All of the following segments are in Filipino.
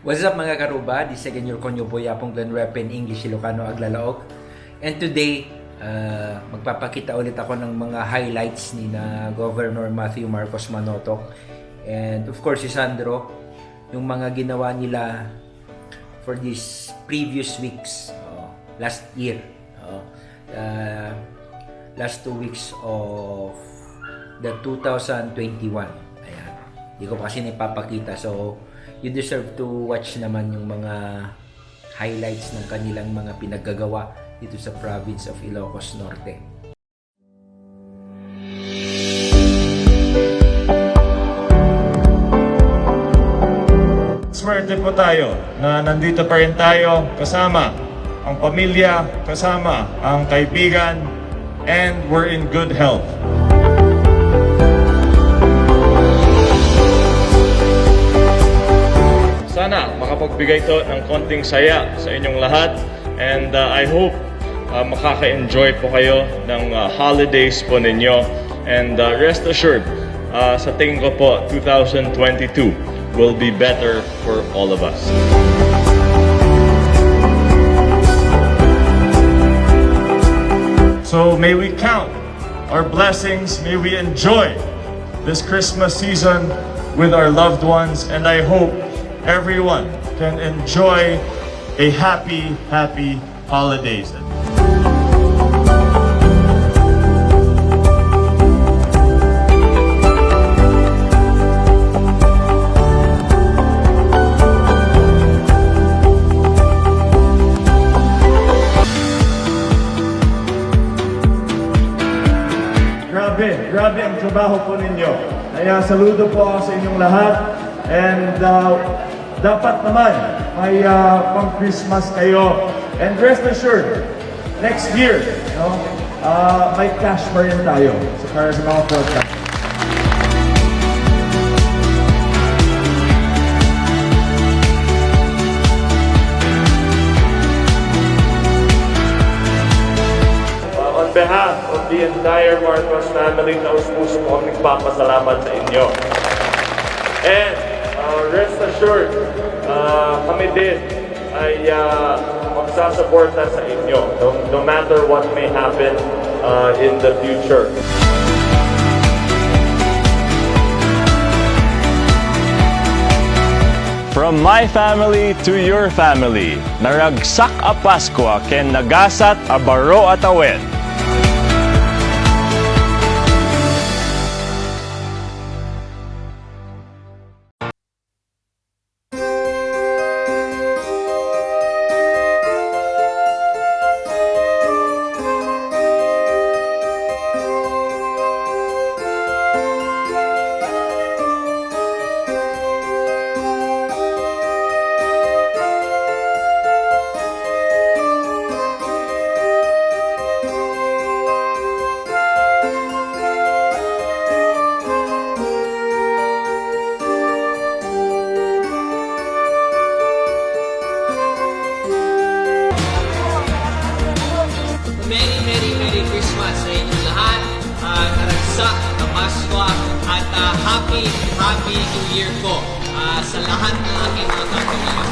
What's up mga karuba? This again your konyo po yapong Glen Repen English Ilocano Aglalaog. And today, magpapakita ulit ako ng mga highlights ni na Governor Matthew Marcos Manotoc. And of course si Sandro, yung mga ginawa nila for these previous weeks, last year, last 2 weeks of the 2021. Ayan. Hindi ko pa kasi napapakita. So, you deserve to watch naman yung mga highlights ng kanilang mga pinaggagawa dito sa province of Ilocos Norte. Swerte po tayo na nandito pa rin tayo kasama ang pamilya, kasama ang kaibigan, and we're in good health. Sana makapagbigay ito ng konting saya sa inyong lahat, and I hope makaka-enjoy po kayo ng holidays po ninyo, and rest assured sa tingin ko po 2022 will be better for all of us. So may we count our blessings, may we enjoy this Christmas season with our loved ones, and I hope everyone can enjoy a happy holidays. Grabe ang trabaho po ninyo. Kaya saludo po ako sa inyong lahat. And dapat naman may pang-Christmas kayo. And rest assured, next year, may cash pa rin tayo para sa mga podcast. On behalf of the entire Marcos family, taus-puso po kami nagpapasalamat sa inyo. And rest assured, kami din ay magsasuporta sa inyo no matter what may happen in the future. From my family to your family, naragsak a Pasko ken nagasat a baro at awet. Merry Christmas sa inyong lahat. Naragsak na Pasko at Happy New Year po sa lahat ng aking mga kaibigan.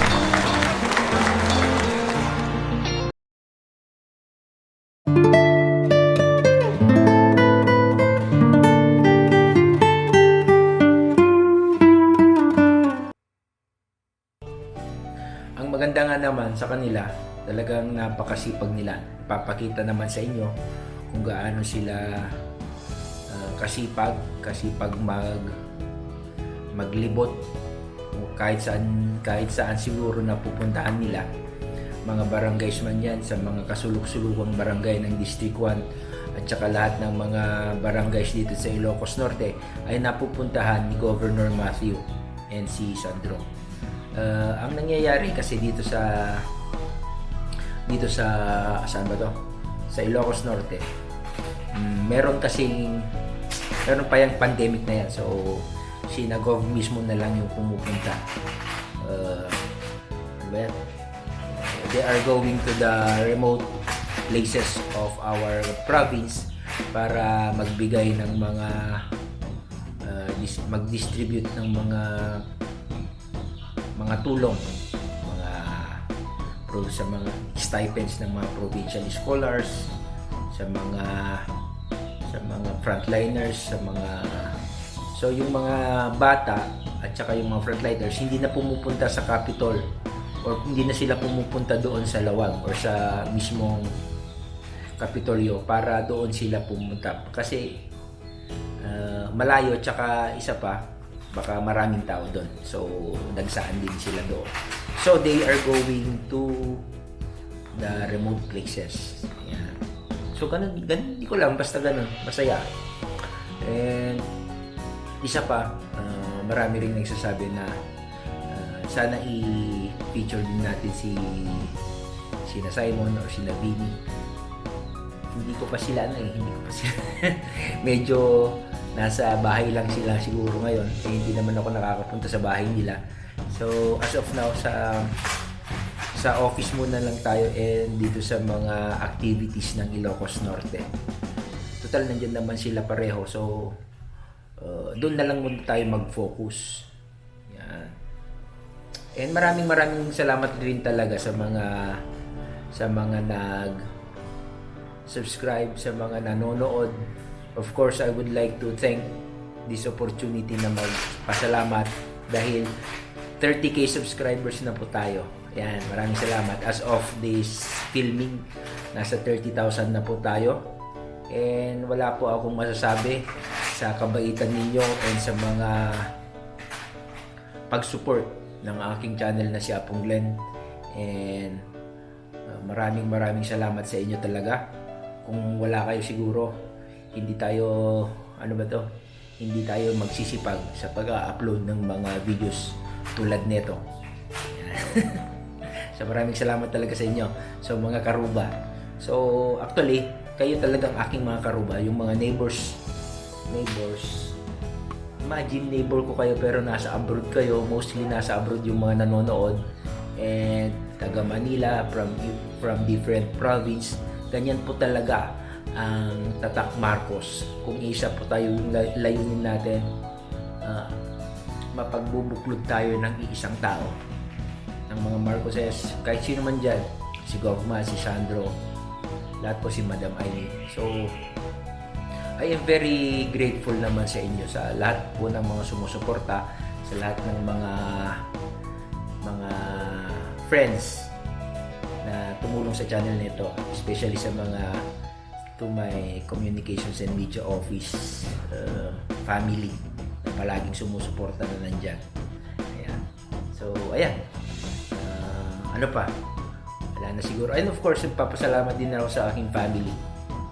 Ang maganda nga naman sa kanila, talagang napakasipag nila. Ipapakita naman sa inyo kung gaano sila kasipag maglibot kahit saan siguro na pupuntahan nila. Mga barangays man yan, sa mga kasulok-sulukang barangay ng District 1 at saka lahat ng mga barangays dito sa Ilocos Norte ay napupuntahan ni Governor Matthew and si Sandro. Ang nangyayari kasi dito sa saan ba to? Sa Ilocos Norte. Meron pa yung pandemic na yan. So si Nagov mismo na lang yung pumupunta. They are going to the remote places of our province para magbigay ng mga mag-distribute ng mga mga tulong, sa mga stipends ng mga provincial scholars, sa mga frontliners, so yung mga bata at saka yung mga frontliners hindi na pumupunta sa Capitol or hindi na sila pumupunta doon sa Lawag or sa mismong Kapitolyo para doon sila pumunta kasi malayo at saka isa pa baka maraming tao doon, so nagsaan din sila doon, so they are going to the remote places. Yan. So ganun, hindi ko lang, basta ganun, masaya. And isa pa, marami ring nagsasabi na sana i-feature din natin sina Simon or sina Vinny. Hindi ko pa sila medyo nasa bahay lang sila siguro ngayon, hindi naman ako nakakapunta sa bahay nila. So as of now, sa office muna lang tayo and dito sa mga activities ng Ilocos Norte. Total nandiyan naman sila pareho, so doon na lang muna tayo mag-focus. Yan. And maraming salamat rin talaga sa mga nag-subscribe, sa mga nanonood. Of course, I would like to thank this opportunity na magpasalamat dahil 30k subscribers na po tayo. Yan, maraming salamat. As of this filming, nasa 30,000 na po tayo. And wala po akong masasabi sa kabaitan ninyo and sa mga pag-support ng aking channel na si Apong Glenn. And maraming salamat sa inyo talaga. Kung wala kayo siguro, hindi tayo magsisipag sa pag-upload ng mga videos tulad nito. So maraming salamat talaga sa inyo. So mga karuba. So actually, kayo talagang aking mga karuba, yung mga neighbors. Imagine neighbor ko kayo pero nasa abroad kayo, mostly nasa abroad yung mga nanonood. And taga Manila, from different province. Ganyan po talaga ang Tatak Marcos. Kung isa po tayo yung layunin natin, mapagbubuklod tayo ng iisang tao, ng mga Marcoses, kahit sino man dyan, si Gogma, si Sandro, lahat po, si Madam Aimee. So I am very grateful naman sa inyo, sa lahat po ng mga sumusuporta, sa lahat ng mga friends na tumulong sa channel nito, especially sa to my communications and media office family na palaging sumusuporta na nandyan. Ayan. So ayan, ano pa, wala na siguro. And of course, nagpapasalamat din ako sa aking family.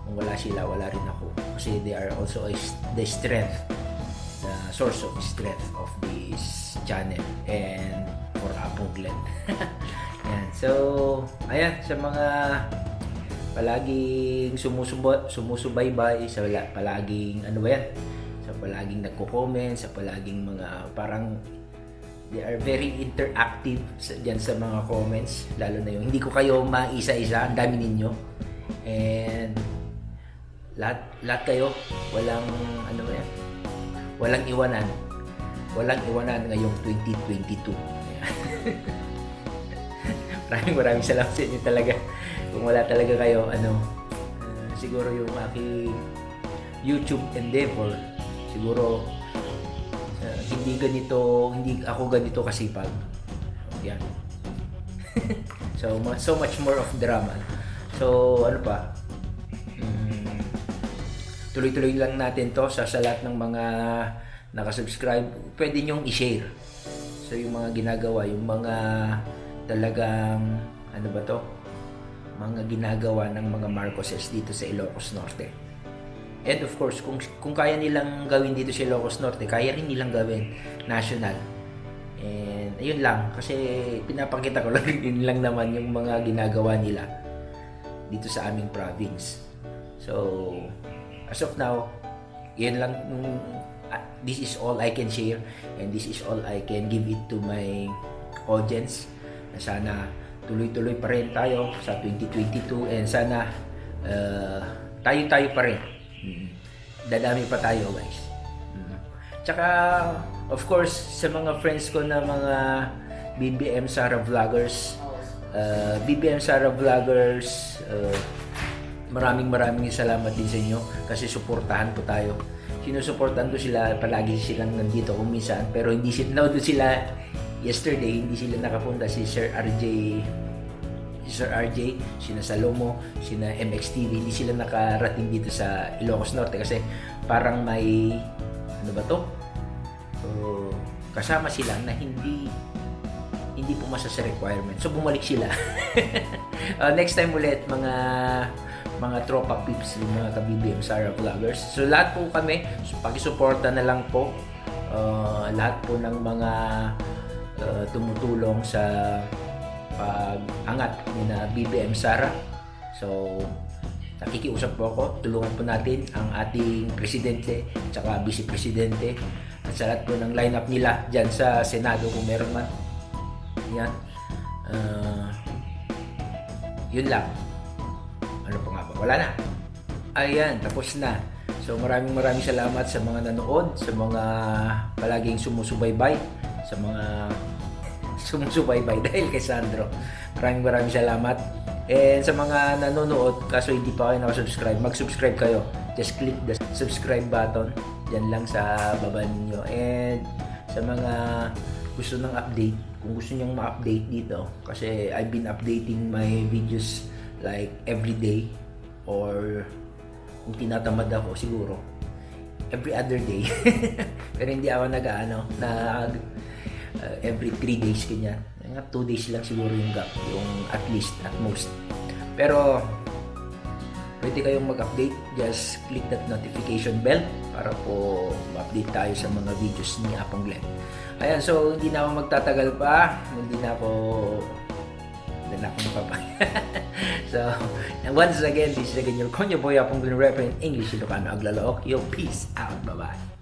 Kung wala sila, wala rin ako, kasi they are also the strength, the source of strength of this channel and for Apong Glenn. Ayan. So ayan, sa mga palaging sumusubaybay, sa palaging sa palaging nagko-comment, sa palaging mga parang they are very interactive diyan sa mga comments, lalo na yung hindi ko kayo maisa-isa, ang dami ninyo. And lahat kayo, walang iwanan ngayong 2022. Maraming salamat sa inyo talaga. Kung wala talaga kayo, siguro yung aking YouTube endeavor, siguro hindi ako ganito kasipag. Yan. So much more of drama. So ano pa, tuloy-tuloy lang natin to sa lahat ng mga nakasubscribe. Pwede nyong i-share. So yung mga ginagawa, yung mga talagang mga ginagawa ng mga Marcoses dito sa Ilocos Norte. And of course, kung kaya nilang gawin dito sa Ilocos Norte, kaya rin nilang gawin national. And ayun lang, kasi pinapakita ko lang naman yung mga ginagawa nila dito sa aming province. So as of now, yun lang, this is all I can share and this is all I can give it to my audience. Sana tuloy-tuloy pa rin tayo sa 2022 and sana tayo pa rin. Dadami pa tayo, guys. Tsaka of course sa mga friends ko na mga BBM Sara Vloggers. BBM Sara Vloggers, maraming salamat din sa inyo kasi suportahan po tayo. Sinusuportahan ko sila, palagi silang nandito kung minsan, pero hindi sila, yesterday, hindi sila nakapunta si Sir RJ, sina Salomo, sina MXTV, hindi sila nakarating dito sa Ilocos Norte kasi parang may, ano ba to? Kasama sila na hindi pumasa sa requirement. So bumalik sila. Next time ulit mga tropa peeps, yung mga ka-BBM Sara Vloggers. So lahat po kami, pakisuporta na lang po. Lahat po ng mga tumutulong sa pag-angat ni na BBM Sara. So nakikiusap po ako, tulungan po natin ang ating presidente at saka vice presidente at sa lahat po ng lineup nila dyan sa Senado kung meron man. Yan. Yun lang. Ano pa nga ba? Wala na. Ayan, tapos na. So maraming salamat sa mga nanood, sa mga palaging sumusubaybay, sa mga sumusubaybay dahil kay Sandro. Maraming salamat. And sa mga nanonood, kaso hindi pa kayo nakasubscribe, mag-subscribe kayo. Just click the subscribe button. Diyan lang sa baba ninyo. And sa mga gusto ng update, kung gusto nyong ma-update dito, kasi I've been updating my videos like every day, or kung tinatamad ako siguro every other day. Pero hindi ako every 3 days kanya. 2 days lang siguro yung gap, yung at least, at most. Pero pwede kayong mag-update, just click that notification bell para po ma-update tayo sa mga videos ni Apong Glenn. Ayan, so hindi na ako magtatagal pa, hindi na ako mapapay. So, and once again, this is again your Konyo Boy Apong Glenn Reverend English Ilocano Aglalaok. Yo, peace out, bye-bye.